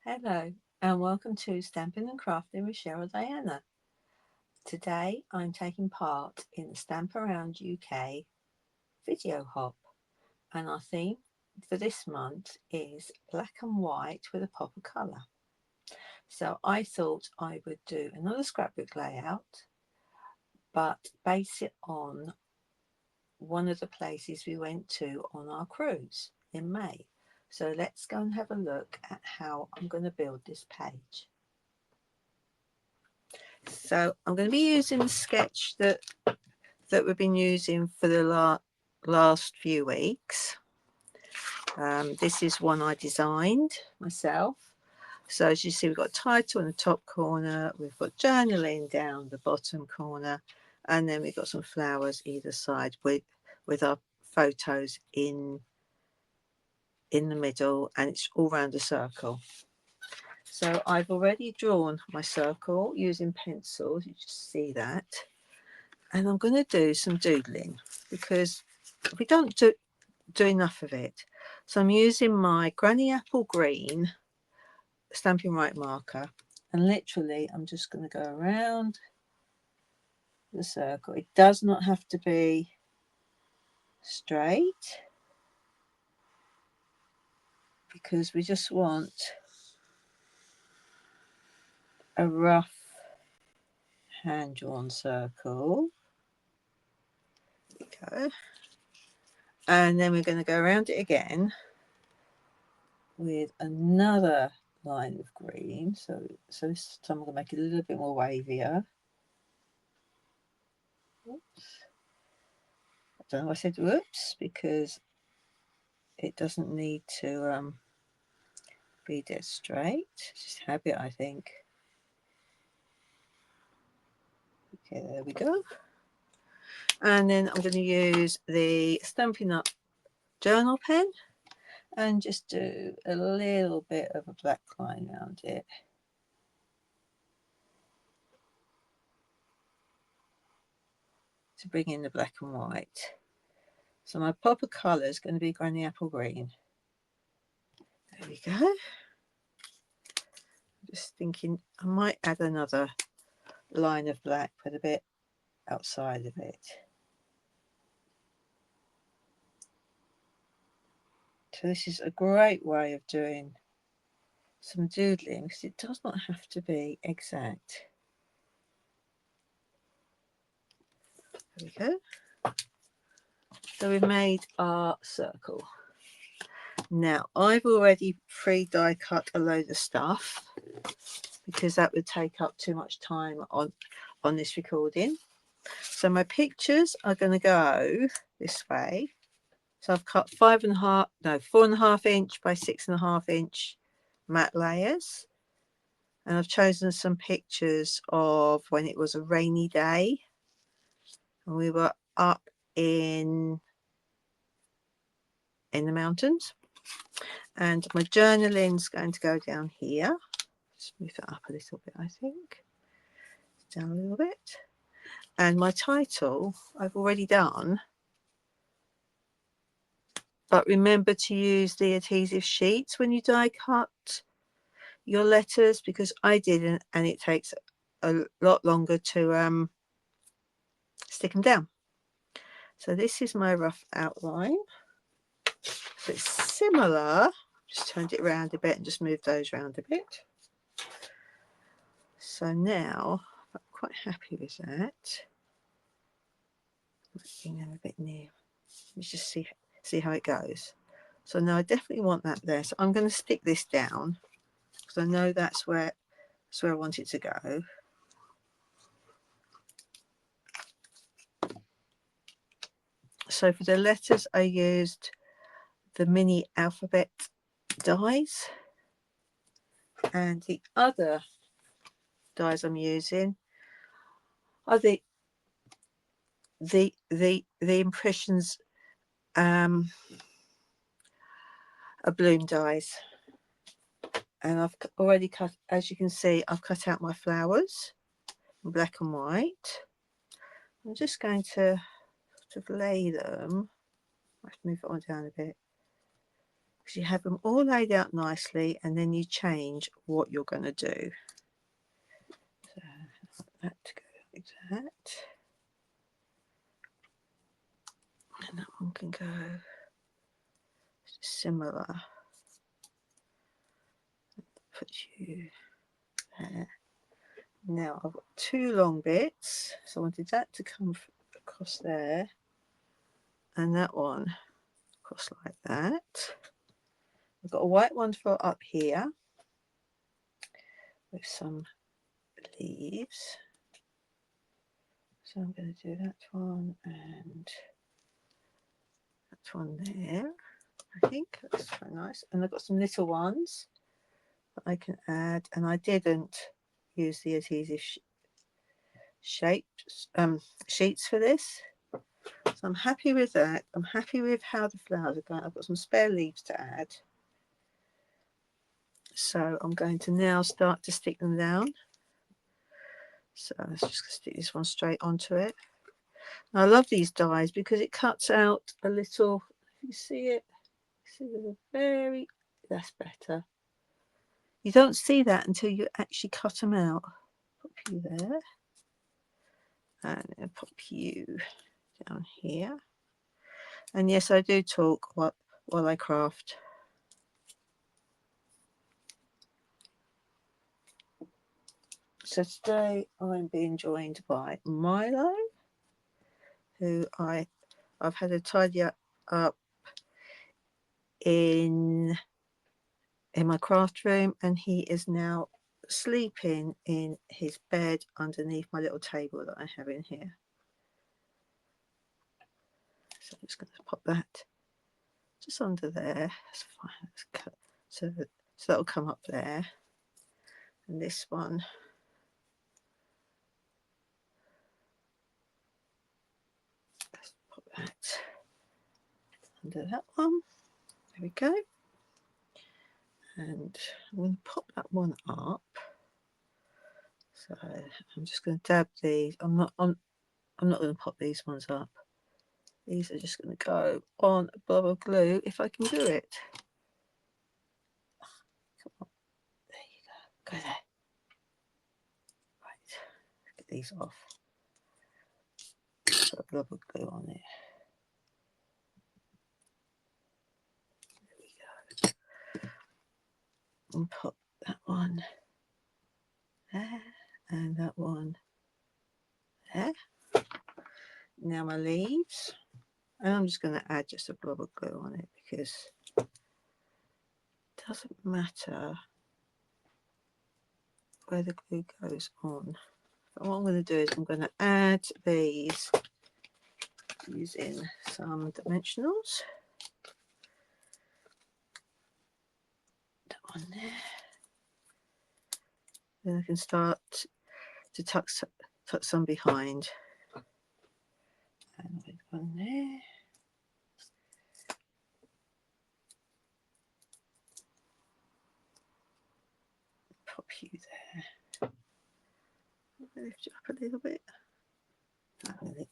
Hello and welcome to Stamping and Crafting with Cheryl Diana. Today I'm taking part in the Stamp Around UK video hop, and our theme for this month is black and white with a pop of colour. So I thought I would do another scrapbook layout but base it on one of the places we went to on our cruise in May. So let's go and have a look at how I'm going to build this page. So I'm going to be using the sketch that we've been using for the last few weeks. This is one I designed myself. So as you see, we've got a title in the top corner, we've got journaling down the bottom corner, and then we've got some flowers either side with our photos in the middle, and it's all round a circle. So I've already drawn my circle using pencils, you just see that. And I'm going to do some doodling because we don't do enough of it. So I'm using my Granny Apple Green Stampin' Right marker, and literally I'm just going to go around the circle. It does not have to be straight because we just want a rough hand-drawn circle. There we go. And then we're going to go around it again with another line of green. So this time I'm going to make it a little bit more wavier. Oops. I don't know why I said whoops, because it doesn't need to be dead straight. It's just habit, I think. Okay, there we go. And then I'm going to use the Stampin' Up journal pen and just do a little bit of a black line around it. To bring in the black and white. So my pop of colour is going to be Granny Apple Green. There we go. Just thinking I might add another line of black, but a bit outside of it. So this is a great way of doing some doodling because it does not have to be exact. There we go. So we've made our circle. Now I've already pre-die cut a load of stuff because that would take up too much time on this recording. So my pictures are going to go this way. So I've cut 4.5 inch by 6.5 inch matte layers, and I've chosen some pictures of when it was a rainy day and we were up in the mountains. And my journaling's going to go down here. Just move it up a little bit, I think. Down a little bit. And my title I've already done, but remember to use the adhesive sheets when you die cut your letters, because I didn't and it takes a lot longer to stick them down. So this is my rough outline. So it's similar, just turned it around a bit and just moved those around a bit. So now I'm quite happy with that. Bring them a bit near. Let's just see how it goes. So now I definitely want that there. So I'm going to stick this down because I know that's where I want it to go. So for the letters I used the mini alphabet dies, and the other dies I'm using are the Impressions Abloom dies, and I've already cut, as you can see, I've cut out my flowers in black and white. I'm just going to sort of lay them. I have to move it on down a bit. because you have them all laid out nicely, and then you change what you're going to do. So that to go like that, and that one can go similar. Put you there. Now I've got two long bits, so I wanted that to come across there, and that one across like that. I've got a white one for up here with some leaves, so I'm going to do that one and that one there. I think that's quite nice, and I've got some little ones that I can add, and I didn't use the adhesive sheets for this, so I'm happy with that. I'm happy with how the flowers are going. I've got some spare leaves to add, so I'm going to now start to stick them down. So let's just stick this one straight onto it. I love these dies because it cuts out a little, if you see it, see there's a very, that's better. You don't see that until you actually cut them out. Pop you there, and then pop you down here. And yes, I do talk while I craft. So today I'm being joined by Milo, who I've had to tidy up in my craft room, and he is now sleeping in his bed underneath my little table that I have in here. So I'm just going to pop that just under there. That's fine. Let's cut. So that'll come up there, and this one let's pop that under that one. There we go. And I'm going to pop that one up. So I'm just going to dab these. I'm not going to pop these ones up. These are just going to go on a blob of glue if I can do it. Come on. There you go. Go there. Right. Get these off. Put a blob of glue on it. There we go. And pop that one there. And that one there. Now my leaves. And I'm just going to add just a blob of glue on it because it doesn't matter where the glue goes on. But what I'm going to do is I'm going to add these using some dimensionals. That one there. Then I can start to tuck some behind. And with one there. Pop you there. Lift you up a little bit. I'm going to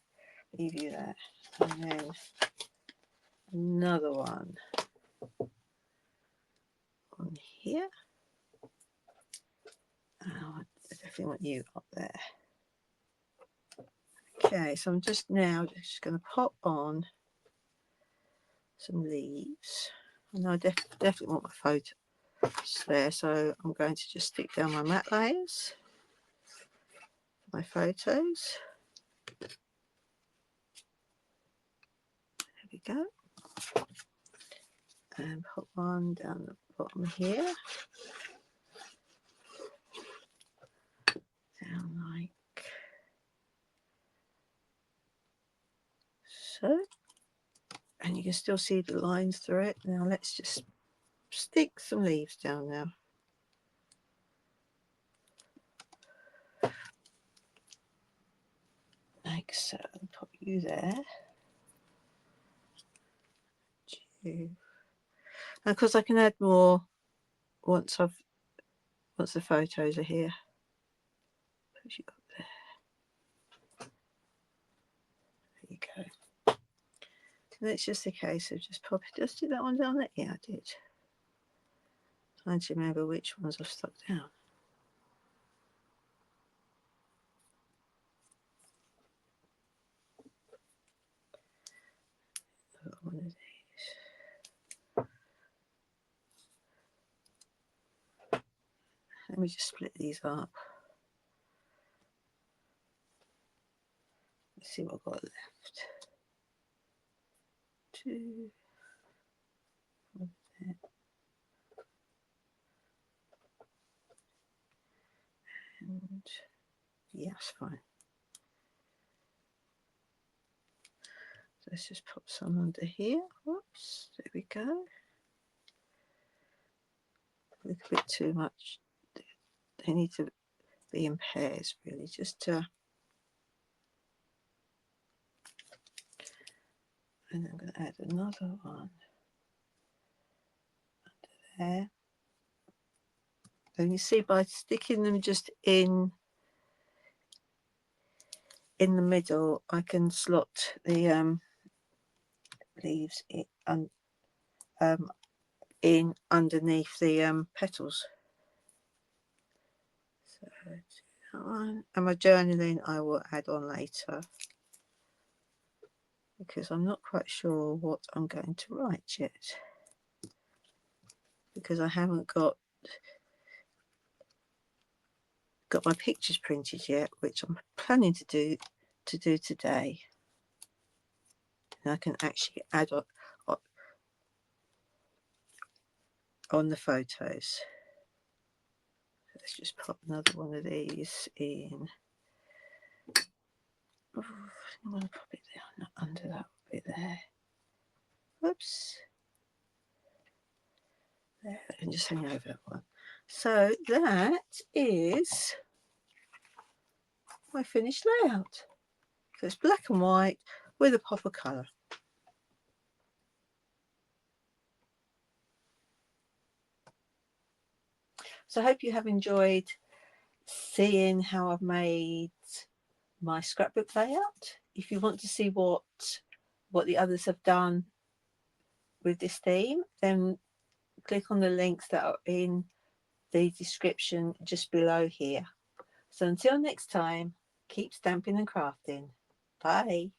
leave you there. And then another one on here. Oh, I definitely want you up there. Okay, so I'm just now just going to pop on some leaves. And I definitely want my photos there, so I'm going to just stick down my matte layers, my photos. There we go. And put one down the bottom here. Down like so. And you can still see the lines through it. Now let's just stick some leaves down now. Like so. Pop you there. And of course I can add more once the photos are here. Put you up there. There you go. And it's just a case of just do that one down there. Yeah, I did. Trying to remember which ones I've stuck down. One of these. Let me just split these up. Let's see what I've got left. Two. And yes, fine. So let's just put some under here. Whoops, there we go. A little bit too much. They need to be in pairs, really, just to. And I'm going to add another one under there. And you see, by sticking them just in the middle, I can slot the leaves in underneath the petals. So that one. And my journaling I will add on later, because I'm not quite sure what I'm going to write yet, because I haven't got my pictures printed yet, which I'm planning to do today. And I can actually add on the photos. Let's just pop another one of these in. Oh, I want to pop it there, not under that bit there. Whoops. There, and just hang over that one. So that is my finished layout. So it's black and white with a pop of colour. So I hope you have enjoyed seeing how I've made my scrapbook layout. If you want to see what the others have done with this theme, then click on the links that are in the description just below here. So until next time, keep stamping and crafting. Bye.